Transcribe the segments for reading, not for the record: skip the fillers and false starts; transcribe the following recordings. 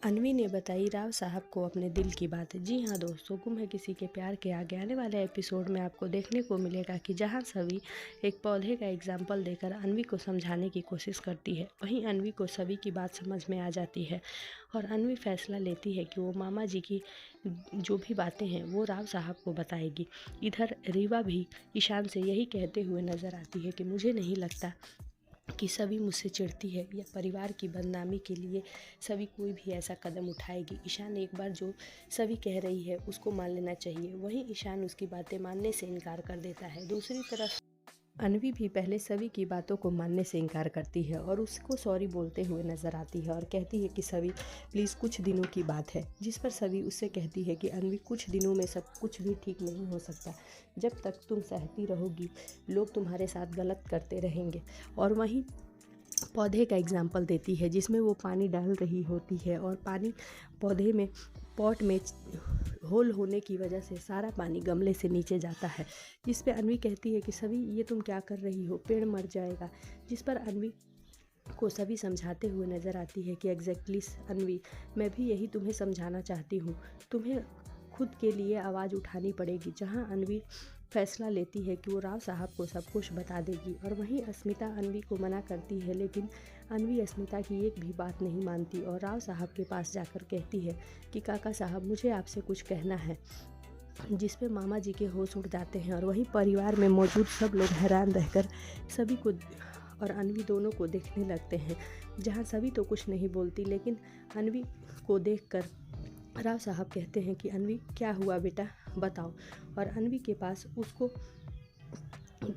अनवी ने बताई राव साहब को अपने दिल की बात। जी हाँ दोस्तों, गुम है किसी के प्यार के आगे आने वाले एपिसोड में आपको देखने को मिलेगा कि जहाँ सभी एक पौधे का एग्जाम्पल देकर अनवी को समझाने की कोशिश करती है, वहीं अनवी को सभी की बात समझ में आ जाती है और अनवी फैसला लेती है कि वो मामा जी की जो भी बातें हैं वो राव साहब को बताएगी। इधर रीवा भी ईशान से यही कहते हुए नज़र आती है कि मुझे नहीं लगता कि सभी मुझसे चिढ़ती है या परिवार की बदनामी के लिए सभी कोई भी ऐसा कदम उठाएगी। ईशान एक बार जो सभी कह रही है उसको मान लेना चाहिए, वहीं ईशान उसकी बातें मानने से इनकार कर देता है। दूसरी तरफ अनवी भी पहले सभी की बातों को मानने से इनकार करती है और उसको सॉरी बोलते हुए नज़र आती है और कहती है कि सभी प्लीज़ कुछ दिनों की बात है, जिस पर सभी उससे कहती है कि अनवी कुछ दिनों में सब कुछ भी ठीक नहीं हो सकता। जब तक तुम सहती रहोगी लोग तुम्हारे साथ गलत करते रहेंगे। और वहीं पौधे का एग्जाम्पल देती है जिसमें वो पानी डाल रही होती है और पानी पौधे में पॉट में होल होने की वजह से सारा पानी गमले से नीचे जाता है, जिस पे अनवी कहती है कि सभी ये तुम क्या कर रही हो, पेड़ मर जाएगा। जिस पर अनवी को सभी समझाते हुए नज़र आती है कि एग्जैक्टली अनवी, मैं भी यही तुम्हें समझाना चाहती हूँ, तुम्हें खुद के लिए आवाज़ उठानी पड़ेगी। जहाँ अनवी फैसला लेती है कि वो राव साहब को सब कुछ बता देगी और वहीं अस्मिता अनवी को मना करती है, लेकिन अनवी अस्मिता की एक भी बात नहीं मानती और राव साहब के पास जाकर कहती है कि काका साहब मुझे आपसे कुछ कहना है, जिस पे मामा जी के होश उड़ जाते हैं और वहीं परिवार में मौजूद सब लोग हैरान रहकर सभी को और अनवी दोनों को देखने लगते हैं। जहाँ सभी तो कुछ नहीं बोलती, लेकिन अनवी को देखकर राव साहब कहते हैं कि अनवी क्या हुआ बेटा बताओ, और अनवी के पास उसको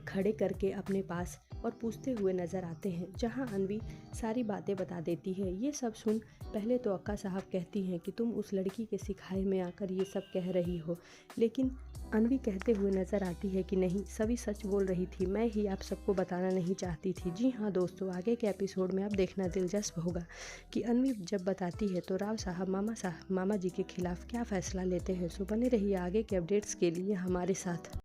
खड़े करके अपने पास और पूछते हुए नज़र आते हैं, जहां अनवी सारी बातें बता देती है। ये सब सुन पहले तो अक्का साहब कहती हैं कि तुम उस लड़की के सिखाए में आकर ये सब कह रही हो, लेकिन अनवी कहते हुए नज़र आती है कि नहीं, सभी सच बोल रही थी, मैं ही आप सबको बताना नहीं चाहती थी। जी हाँ दोस्तों, आगे के एपिसोड में आप देखना दिलचस्प होगा कि अनवी जब बताती है तो राव साहब मामा जी के खिलाफ क्या फ़ैसला लेते हैं। सो बने रहिए आगे के अपडेट्स के लिए हमारे साथ।